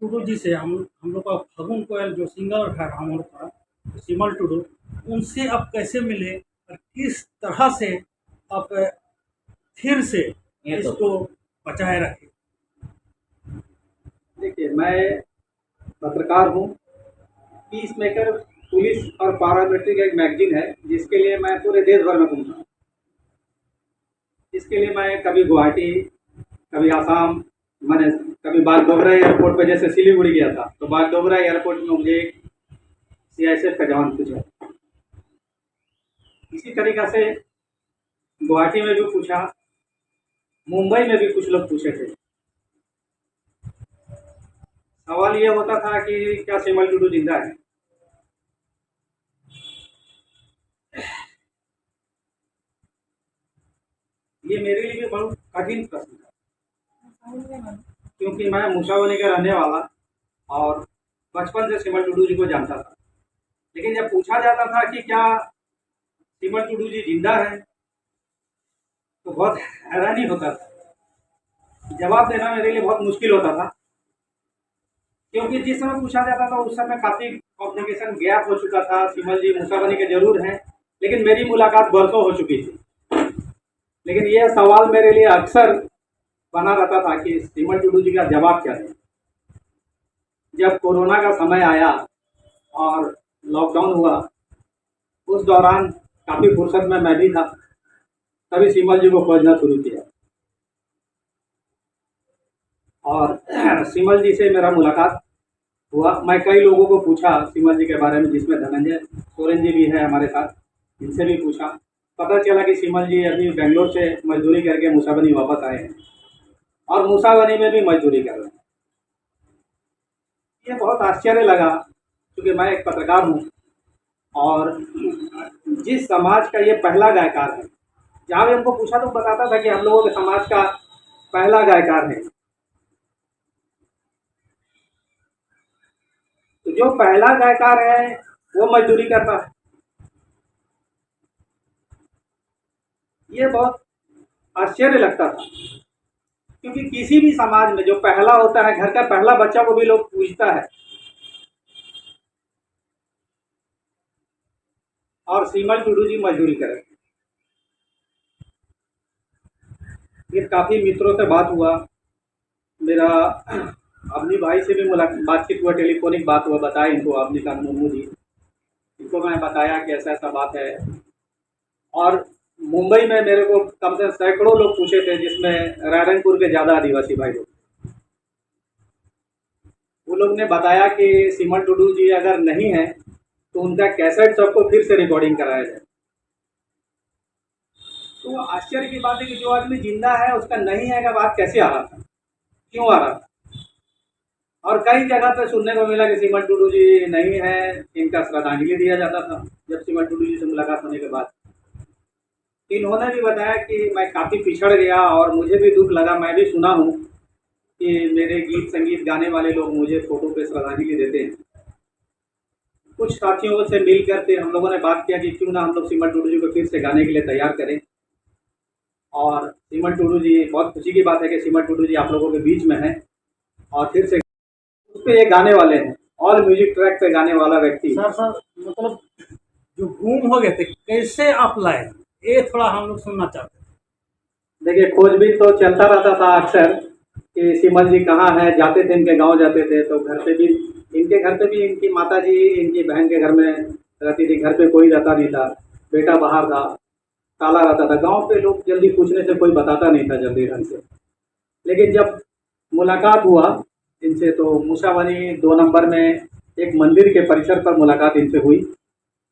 टुडू जी से हम लोग का फगुन कोयल जो सिंगर है हम लोग का, सिमल टुडू, उनसे आप कैसे मिले और किस तरह से आप फिर से ये तो इसको बचाए रखें? देखिए, मैं पत्रकार हूँ। पीस मेकर पुलिस और पारामिलिट्री का एक मैगजीन है, जिसके लिए मैं पूरे देश भर में घूमता हूँ। इसके लिए मैं कभी गुवाहाटी, कभी आसाम, मैंने कभी बागडोगरा एयरपोर्ट पे जैसे सिलीगुड़ी गया था, तो बागडोगरा एयरपोर्ट में मुझे एक सीआईएसएफ का जवान पूछा। इसी तरीक़ा से गुवाहाटी में भी पूछा, मुंबई में भी कुछ लोग पूछे थे। सवाल ये होता था कि क्या सिमल टुडू जिंदा है? ये मेरे लिए भी बहुत कठिन प्रश्न था, क्योंकि मैं मूसावनी का रहने वाला और बचपन से सिमल टुडू जी को जानता था। लेकिन जब पूछा जाता था कि क्या सिमल टुडू जी जिंदा है, तो बहुत हैरानी होता था। जवाब देना मेरे लिए बहुत मुश्किल होता था, क्योंकि जिस समय पूछा जाता था उस समय काफ़ी कम्युनिकेशन गैप हो चुका था। सिमल जी मूसावनी के जरूर हैं, लेकिन मेरी मुलाकात बरसों हो चुकी थी। लेकिन यह सवाल मेरे लिए अक्सर बना रहता था कि सिमल टुडू जी का जवाब क्या है। जब कोरोना का समय आया और लॉकडाउन हुआ, उस दौरान काफ़ी फुर्सत में मैं भी था, तभी सिमल जी को खोजना शुरू किया। और सिमल जी से मेरा मुलाकात हुआ। मैं कई लोगों को पूछा सिमल जी के बारे में, जिसमें धनंजय सोरेन जी भी है हमारे साथ, इनसे भी पूछा। पता चला कि सिमल जी अभी बेंगलोर से मजदूरी करके मूसाबनी वापस आए हैं और मूसाबनी में भी मजदूरी कर रहे हैं। ये बहुत आश्चर्य लगा, क्योंकि मैं एक पत्रकार हूँ और जिस समाज का ये पहला गायकार है, जहाँ भी हमको पूछा तो बताता था कि हम लोगों के समाज का पहला गायकार है। तो जो पहला गायकार है वो मजदूरी करता है। ये बहुत आश्चर्य लगता था, क्योंकि किसी भी समाज में जो पहला होता है, घर का पहला बच्चा को भी लोग पूछता है, और सीमल टुडू जी मजदूरी करें। फिर काफ़ी मित्रों से बात हुआ। मेरा अवनी भाई से भी बातचीत हुआ, टेलीफोनिक बात हुआ। बताया इनको, अवनी का मुर्मू जी, इनको मैं बताया कि ऐसा ऐसा बात है। और मुंबई में मेरे को कम से सैकड़ों लोग पूछे थे, जिसमें रायरंगपुर के ज़्यादा आदिवासी भाई लोग। वो लोग ने बताया कि सिमल टुडू जी अगर नहीं है तो उनका कैसेट सबको फिर से रिकॉर्डिंग कराया जाए। तो आश्चर्य की बात है कि जो आदमी जिंदा है उसका नहीं है का बात कैसे आ रहा था, क्यों आ रहा था? और कई जगह पे सुनने को मिला कि सिमल टुडू जी नहीं है, इनका श्रद्धांजलि दिया जाता था जब सिमल टुडू जी से मुलाकात होने के बाद। इन्होंने भी बताया कि मैं काफ़ी पिछड़ गया और मुझे भी दुख लगा। मैं भी सुना हूँ कि मेरे गीत संगीत गाने वाले लोग मुझे फोटो पे श्रद्धांजलि देते हैं। कुछ साथियों से मिल करके हम लोगों ने बात किया कि क्यों ना हम लोग सिमल टुडू जी को फिर से गाने के लिए तैयार करें। और सिमल टुडू जी, बहुत खुशी की बात है कि सिमल टुडू जी आप लोगों के बीच में हैं और फिर से उस पे ये गाने वाले हैं। ऑल म्यूजिक ट्रैक पे गाने वाला व्यक्ति। सर सर, मतलब जो गुम हो गए थे कैसे आप लाए, ये थोड़ा हम लोग सुनना चाहते हैं। देखिए, खोजबीन तो चलता रहता था अक्सर कि सिमल जी कहाँ हैं। जाते थे, इनके गांव जाते थे, तो घर पे भी, इनके घर पे भी इनकी माता जी इनकी बहन के घर में रहती थी। घर पे कोई रहता नहीं था, बेटा बाहर था, ताला रहता था। गांव पे लोग जल्दी पूछने से कोई बताता नहीं था जल्दी ढंग से। लेकिन जब मुलाकात हुआ इनसे, तो मूसावनी 2 नंबर में एक मंदिर के परिसर पर मुलाकात इनसे हुई।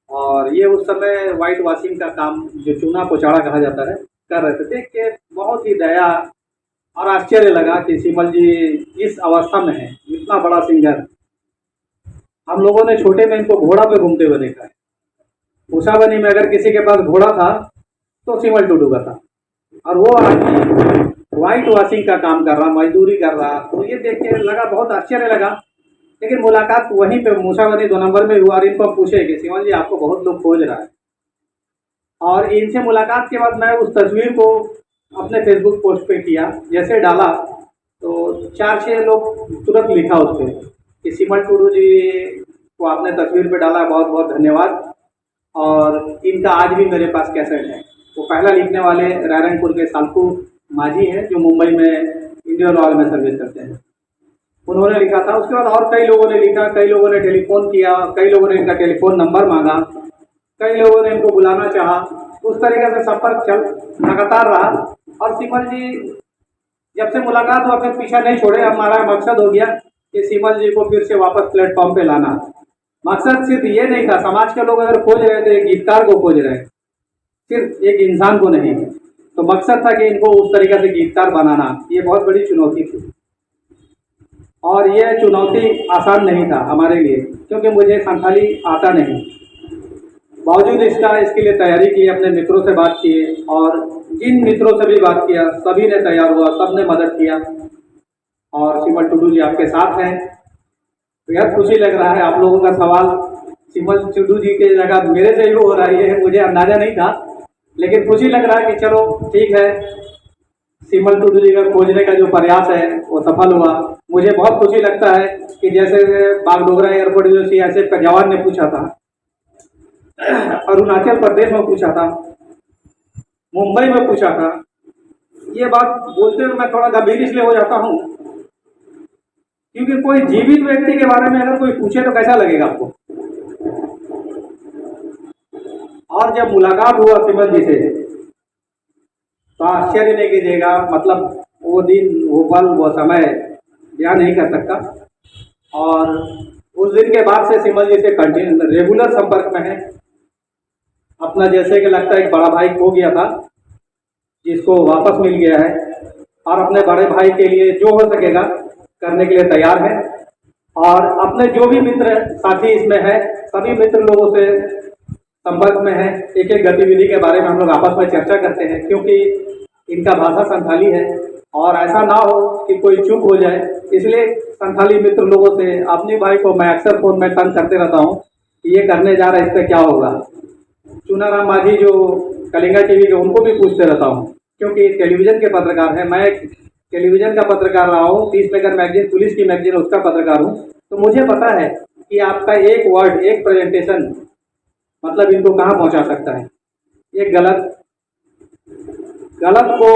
और ये उस समय वाइट वॉशिंग का काम, जो चूना पोचाड़ा कहा जाता है, कर रहे थे। देख के बहुत ही दया और आश्चर्य लगा कि सिमल जी इस अवस्था में है, इतना बड़ा सिंगर। हम लोगों ने छोटे में इनको घोड़ा पे घूमते हुए देखा है। मूसावनी में अगर किसी के पास घोड़ा था तो सिमल टुडू का था, और वो आदमी व्हाइट वॉशिंग का काम कर रहा, मजदूरी कर रहा। तो ये देख के लगा, बहुत आश्चर्य लगा। लेकिन मुलाकात वहीं पे मूसावनी 2 नंबर में हुआ। और इनको हम पूछे कि सिमल जी आपको बहुत लोग खोज रहा है। और इनसे मुलाकात के बाद मैं उस तस्वीर को अपने फेसबुक पोस्ट पे किया। जैसे डाला तो 4-6 लोग तुरंत लिखा उस पर कि सिमल टुडू जी को आपने तस्वीर पे डाला, बहुत बहुत धन्यवाद, और इनका आज भी मेरे पास कैसेट है। वो पहला लिखने वाले रायरंगपुर के सालकू माझी हैं, जो मुंबई में इंडियन ऑयल में सर्विस करते हैं। उन्होंने लिखा था। उसके बाद और कई लोगों ने लिखा, कई लोगों ने टेलीफोन किया, कई लोगों ने इनका टेलीफोन नंबर मांगा, कई लोगों ने इनको बुलाना चाहा। उस तरीके से संपर्क चल लगातार रहा। और सिमल जी जब से मुलाकात हुआ फिर पीछा नहीं छोड़े। हमारा मकसद हो गया कि सिमल जी को फिर से वापस प्लेटफॉर्म पे लाना। मकसद सिर्फ ये नहीं था, समाज के लोग अगर खोज रहे थे, गीतकार को खोज रहे, सिर्फ एक इंसान को नहीं, तो मकसद था कि इनको उस तरीके से गीतकार बनाना। ये बहुत बड़ी चुनौती थी, और यह चुनौती आसान नहीं था हमारे लिए, क्योंकि मुझे संथाली आता नहीं। बावजूद इसके लिए तैयारी की, अपने मित्रों से बात किए, और जिन मित्रों से भी बात किया सभी ने तैयार हुआ, सब ने मदद किया। और सिमल टुडू जी आपके साथ हैं। बेहद खुशी लग रहा है। आप लोगों का सवाल सिमल टुडू जी के जगह मेरे से ही हो रहा है, ये मुझे अंदाजा नहीं था, लेकिन खुशी लग रहा है कि चलो ठीक है, सिमल टुडू जी का खोजने का जो प्रयास है वो सफल हुआ। मुझे बहुत खुशी लगता है कि जैसे बागडोगरा एयरपोर्ट जो CSF का जवान ने पूछा था, अरुणाचल प्रदेश में पूछा था, मुंबई में पूछा था। ये बात बोलते हुए मैं थोड़ा गंभीर इसलिए हो जाता हूँ क्योंकि कोई जीवित व्यक्ति के बारे में अगर कोई पूछे तो कैसा लगेगा आपको। और जब मुलाकात हुआ सिमल जी से तो आश्चर्य नहीं कीजिएगा, मतलब वो दिन, वो पल, वो समय बयान नहीं कर सकता। और उस दिन के बाद से सिमल जी से कंटिन्यू रेगुलर संपर्क में है। अपना जैसे कि लगता है एक बड़ा भाई खो गया था, जिसको वापस मिल गया है, और अपने बड़े भाई के लिए जो हो सकेगा करने के लिए तैयार है। और अपने जो भी मित्र साथी इसमें है, सभी मित्र लोगों से संपर्क में है। एक एक गतिविधि के बारे में हम लोग आपस में चर्चा करते हैं, क्योंकि इनका भाषा संथाली है और ऐसा ना हो कि कोई चूक हो जाए, इसलिए संथाली मित्र लोगों से अपने भाई को मैं अक्सर फोन में तंग करते रहता हूँ कि ये करने जा रहा है, इस पर क्या होगा। चुनाराम माझी जो कलिंगा TV के, उनको भी पूछते रहता हूँ, क्योंकि टेलीविज़न के पत्रकार हैं। मैं टेलीविज़न का पत्रकार रहा हूँ, पीसमेकर मैगजीन, पुलिस की मैगजीन, उसका पत्रकार हूँ। तो मुझे पता है कि आपका एक वर्ड, एक प्रेजेंटेशन मतलब इनको कहाँ पहुँचा सकता है। ये गलत को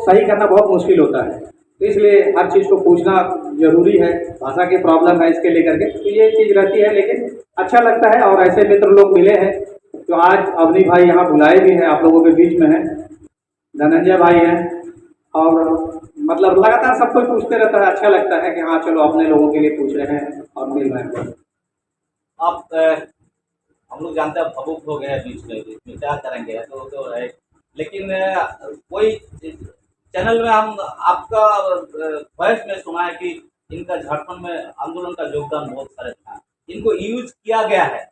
सही करना बहुत मुश्किल होता है, तो इसलिए हर चीज़ को पूछना जरूरी है। भाषा की प्रॉब्लम है इसके लेकर के, तो ये चीज़ रहती है, लेकिन अच्छा लगता है। और ऐसे मित्र लोग मिले हैं, तो आज अवनी भाई यहाँ बुलाए भी हैं, आप लोगों के बीच में हैं, धनंजय भाई हैं, और मतलब लगातार सब कोई पूछते रहता है। अच्छा लगता है कि हाँ चलो अपने लोगों के लिए पूछ रहे हैं और मिल रहे हैं। आप हम लोग जानते हैं भावुक हो गए बीच में क्या करेंगे, तो है। लेकिन कोई चैनल में हम आपका वॉइस में सुना है कि इनका झारखंड में आंदोलन का योगदान बहुत सारे था, इनको यूज किया गया है।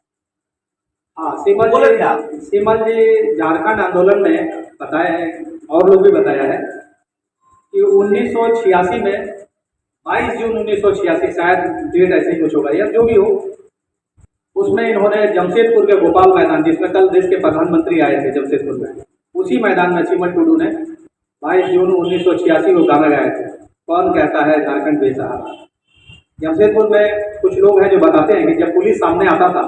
हाँ, सिमल जी झारखंड आंदोलन में बताया है, और लोग भी बताया है कि 1986 में 22 जून 1986 शायद डेट ऐसे कुछ होगा या जो भी हो, उसमें इन्होंने जमशेदपुर के गोपाल मैदान, जिसमें कल देश के प्रधानमंत्री आए थे जमशेदपुर में, उसी मैदान में सिमल टुडू ने 22 जून 1986 को गाना गाए थे, कौन कहता है झारखंड बेसहारा। जमशेदपुर में कुछ लोग हैं जो बताते हैं कि जब पुलिस सामने आता था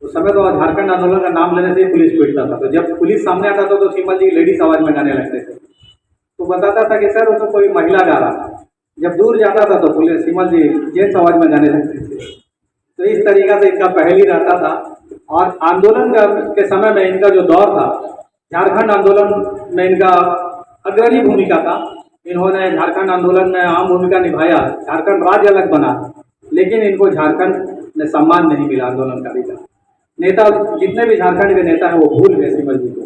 उस समय तो झारखंड आंदोलन का नाम लेने से ही पुलिस पीटता था, तो जब पुलिस सामने आता था तो सिमल जी लेडीज आवाज में गाने लगते थे। तो बताता था कि सर वो तो कोई महिला गा रहा था, जब दूर जाता था तो पुलिस सिमल जी जेंट्स आवाज में गाने लगते थे। तो इस तरीक़ा से इनका पहल ही रहता था। और आंदोलन के समय में इनका जो दौर था, झारखंड आंदोलन में इनका अग्रणी भूमिका था। इन्होंने झारखंड आंदोलन में अहम भूमिका निभाया, झारखंड राज्य अलग बना, लेकिन इनको झारखंड में सम्मान नहीं मिला। आंदोलनकारी का नेता, जितने भी झारखंड के नेता हैं वो भूल गए सिमल जी को,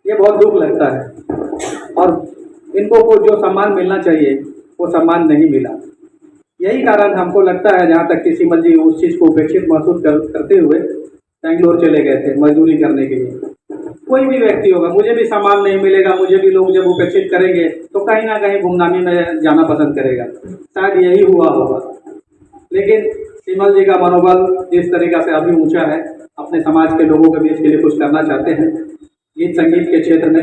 ये बहुत दुख लगता है। और इनको को जो सम्मान मिलना चाहिए वो सम्मान नहीं मिला। यही कारण हमको लगता है, जहाँ तक कि सिमल जी उस चीज़ को उपेक्षित महसूस करते हुए बेंगलोर चले गए थे मजदूरी करने के लिए। कोई भी व्यक्ति होगा, मुझे भी सम्मान नहीं मिलेगा, मुझे भी लोग जब उपेक्षित करेंगे तो कहीं ना कहीं गुमनामी में जाना पसंद करेगा, शायद यही हुआ होगा। लेकिन सिमल जी का मनोबल जिस तरीक़ा से अभी ऊंचा है, अपने समाज के लोगों के बीच के लिए कुछ करना चाहते हैं गीत संगीत के क्षेत्र में।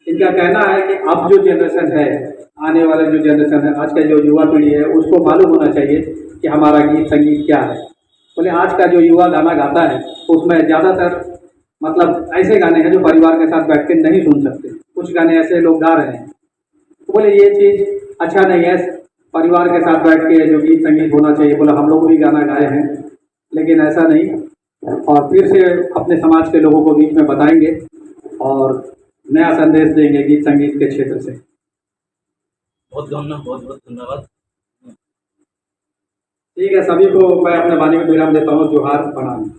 इनका कहना है कि अब जो जनरेशन है, आने वाला जो जनरेशन है, आज का जो युवा पीढ़ी है, उसको मालूम होना चाहिए कि हमारा गीत संगीत क्या है। बोले आज का जो युवा गाना गाता है उसमें ज़्यादातर मतलब ऐसे गाने हैं जो परिवार के साथ बैठ के नहीं सुन सकते, कुछ गाने ऐसे लोग गा रहे हैं। तो बोले ये चीज़ अच्छा नहीं है, परिवार के साथ बैठ के जो गीत संगीत होना चाहिए। बोला हम लोग भी गाना गाए हैं, लेकिन ऐसा नहीं। और फिर से अपने समाज के लोगों को बीच में बताएंगे और नया संदेश देंगे गीत संगीत के क्षेत्र से। बहुत बहुत धन्यवाद। ठीक है, सभी को मैं अपने वाणी में विराम देता हूँ। जोहार, प्रणाम।